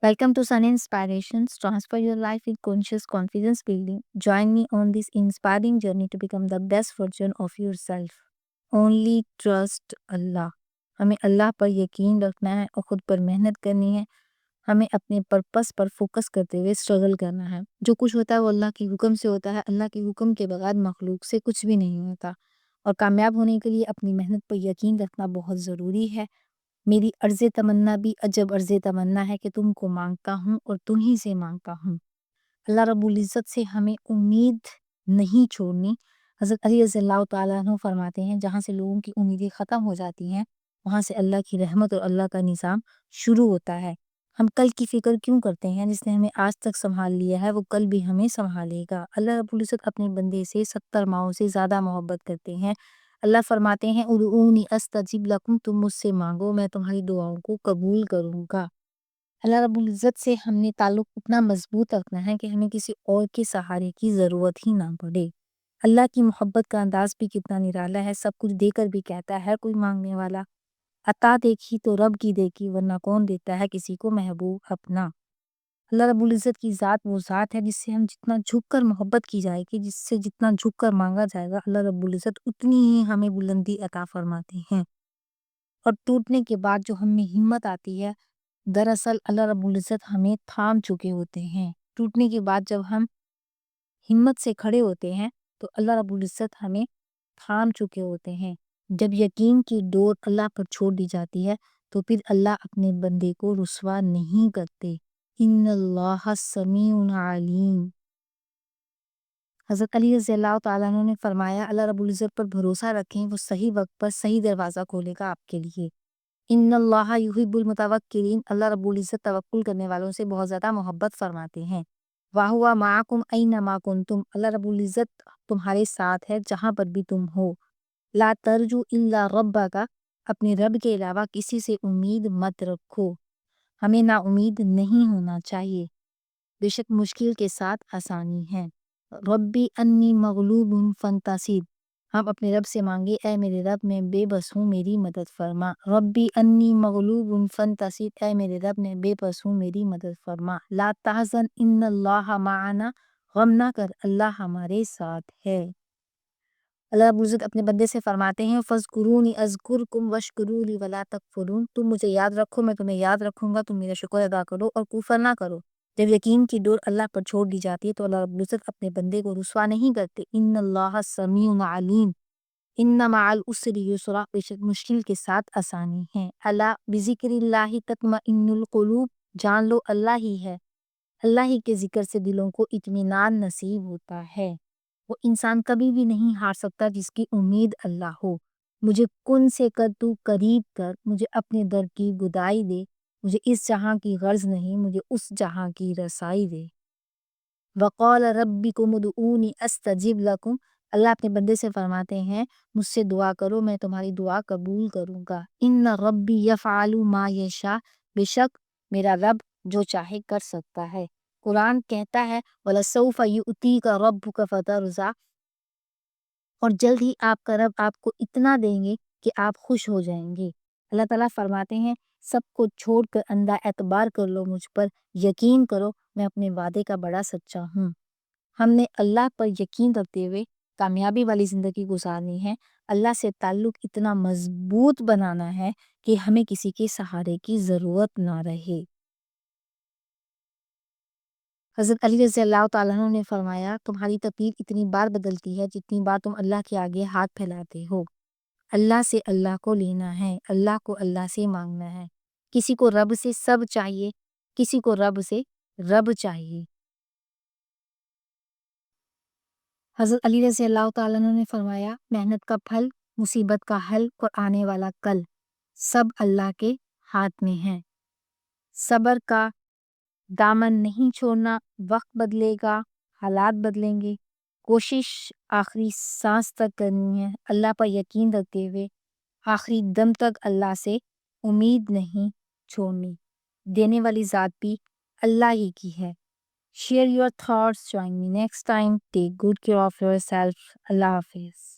Welcome to Sun Inspirations. Transfer your life with conscious confidence building. Join me on this inspiring journey to become the best version of yourself. Only trust Allah. हमें अल्लाह पर यकीन रखना है और खुद पर मेहनत करनी है। हमें अपने पर्पस पर फोकस करते हुए स्ट्रगल करना है। जो कुछ होता है वो अल्लाह के हुक्म से होता है। अल्लाह के हुक्म के बगैर मखलूक से कुछ भी नहीं होता। और कामयाब होने के लिए अपनी मेहनत पर यकीन रखना बहुत ज़रूरी है। मेरी अर्ज़े तमन्ना भी अजब अर्ज़े तमन्ना है कि तुमको मांगता हूँ और तुम्ही से मांगता हूँ। अल्लाह रब्बुल इज़्ज़त से हमें उम्मीद नहीं छोड़नी। हज़रत अली रज़ियल्लाहु तआला अन्हु फरमाते हैं, जहाँ से लोगों की उम्मीदें ख़त्म हो जाती हैं, वहाँ से अल्लाह की रहमत और अल्लाह का निज़ाम शुरू होता है। हम कल की फ़िक्र क्यों करते हैं? जिसने हमें आज तक सँभाल लिया है, वो कल भी हमें सँभालेगा। अल्लाह रब्बुल इज़्ज़त अपने बंदे से 70 माओं से ज़्यादा मोहब्बत करते हैं। अल्लाह फरमाते हैं, उदऊनी अस्तजिब लकुम, तुम मुझसे माँगो, मैं तुम्हारी दुआओं को कबूल करूँगा। अल्लाह रब्बुल इज़्ज़त से हमने ताल्लुक़ इतना मज़बूत रखना है कि हमें किसी और के सहारे की ज़रूरत ही ना पड़े। अल्लाह की मोहब्बत का अंदाज़ भी कितना निराला है, सब कुछ देकर भी कहता है कोई माँगने वाला, अता देखी तो रब की देखी, वरना कौन देता है किसी को महबूब अपना। अल्लाह रब्बुल इज़्ज़त की ज़ात वो ज़ात है जिससे हम जितना झुककर मोहब्बत की जाएगी, जिससे जितना झुककर माँगा जाएगा, अल्लाह रब्बुल इज़्ज़त उतनी ही हमें बुलंदी अता फरमाते हैं। और टूटने के बाद जो हमें हिम्मत आती है, दरअसल अल्लाह रब्बुल इज़्ज़त हमें थाम चुके होते हैं। टूटने के बाद जब हम हिम्मत से खड़े होते हैं, तो अल्लाह रब्बुल इज़्ज़त हमें थाम चुके होते हैं। जब यकीन की डोर अल्लाह पर छोड़ दी जाती है, तो फिर अल्लाह अपने बंदे को रुस्वा नहीं करते। इन्नल्लाह समीउन अलीम। हज़रत अली रज़ियल्लाहु तआला अन्हु ने फरमाया, अल्लाह रब्बुल इज़्ज़त पर भरोसा रखें, वो सही वक़्त पर सही दरवाज़ा खोलेगा आपके लिए। इन्नल्लाह युहिब्बुल मुतवक्किलीन, अल्लाह रब्बुल इज़्ज़त तवक्कुल करने वालों से बहुत ज़्यादा मोहब्बत फरमाते हैं। वहुवा माअकुम ऐनमा कुंतुम, अल्लाह रब्बुल इज़्ज़त तुम्हारे साथ है जहाँ पर भी तुम हो। ला तरजू इल्ला रब्बका, अपने रब के अलावा किसी से उम्मीद मत रखो। हमें ना उम्मीद नहीं होना चाहिए। बेशक मुश्किल के साथ आसानी है। रब्बी अन्नी मगलूबुन फंतासिर, हम अपने रब से मांगे, ऐ मेरे रब मैं बेबस हूँ, मेरी मदद फरमा। रब्बी अन्नी मगलूबुन फंतासिर, ऐ मेरे रब मैं बेबस हूँ, मेरी मदद फरमा। ला तहज़न इन्नल्लाह माअना, गम ना कर, अल्लाह हमारे साथ है। अल्लाह रब्बुल इज़्ज़त अपने बंदे से फरमाते हैं, फ़ज़्कुरूनी अज़्कुरकुम वश्कुरूली वला तकफ़ुरून, तुम मुझे याद रखो, मैं तुम्हें याद रखूँगा, तुम मेरा शुक्र अदा करो और कुफ़र ना करो। जब यकीन की डोर अल्लाह पर छोड़ दी जाती है, तो अल्लाह रब्बुल इज़्ज़त अपने बंदे को रुस्वा नहीं करते। इन्नल्लाह समीउन अलीम, इन्ना मअल उसरि युस्रा, बेशक मुश्किल के साथ आसानी है। अला बिज़िक्रिल्लाहि तत्मइन्नुल क़ुलूब, जान लो अल्लाह ही है, अल्लाह ही के ज़िक्र से दिलों को इत्मीनान नसीब होता है। वो इंसान कभी भी नहीं हार सकता जिसकी उम्मीद अल्लाह हो। मुझे कुन से कर तू करीब कर, मुझे अपने दर की गुदाई दे, मुझे इस जहाँ की गर्ज नहीं, मुझे उस जहाँ की रसाई दे। वक़ाल रब्बिकुम उदऊनी अस्तजिब लकुम, अल्लाह अपने बंदे से फरमाते हैं, मुझसे दुआ करो, मैं तुम्हारी दुआ कबूल करूँगा। इन्ना रब्बी यफ़अलु मा यशा, बेशक मेरा रब जो चाहे कर सकता है। कुरान कहता है, वलसौफ़ युअतीका रब्बुका फतरज़ा, और जल्द ही आपका रब आपको इतना देंगे कि आप खुश हो जाएंगे। अल्लाह ताला फरमाते हैं, सबको छोड़कर अंधा एतबार कर लो मुझ पर, यकीन करो मैं अपने वादे का बड़ा सच्चा हूँ। हमने अल्लाह पर यकीन रखते हुए कामयाबी वाली ज़िंदगी गुजारनी है। अल्लाह से ताल्लुक़ इतना मज़बूत बनाना है कि हमें किसी के सहारे की ज़रूरत ना रहे। हज़रत अली रज़ियल्लाहु तआला अन्हु ने फरमाया, तुम्हारी तकदीर इतनी बार बदलती है जितनी बार तुम अल्लाह के आगे हाथ फैलाते हो। अल्लाह से अल्लाह को लेना है, अल्लाह को अल्लाह से मांगना है। किसी को रब से सब चाहिए, किसी को रब से रब चाहिए। हज़रत अली रज़ियल्लाहु तआला अन्हु ने फरमाया, मेहनत का फल, मुसीबत का हल और आने वाला कल, सब अल्लाह के हाथ में है। सब्र का दामन नहीं छोड़ना, वक्त बदलेगा, हालात बदलेंगे, कोशिश आखिरी सांस तक करनी है, अल्लाह पर यकीन रखते हुए आखिरी दम तक अल्लाह से उम्मीद नहीं छोड़नी। देने वाली ज़ात भी अल्लाह ही की है। Share your thoughts, join me next time, take good care of yourself, Allah Hafiz.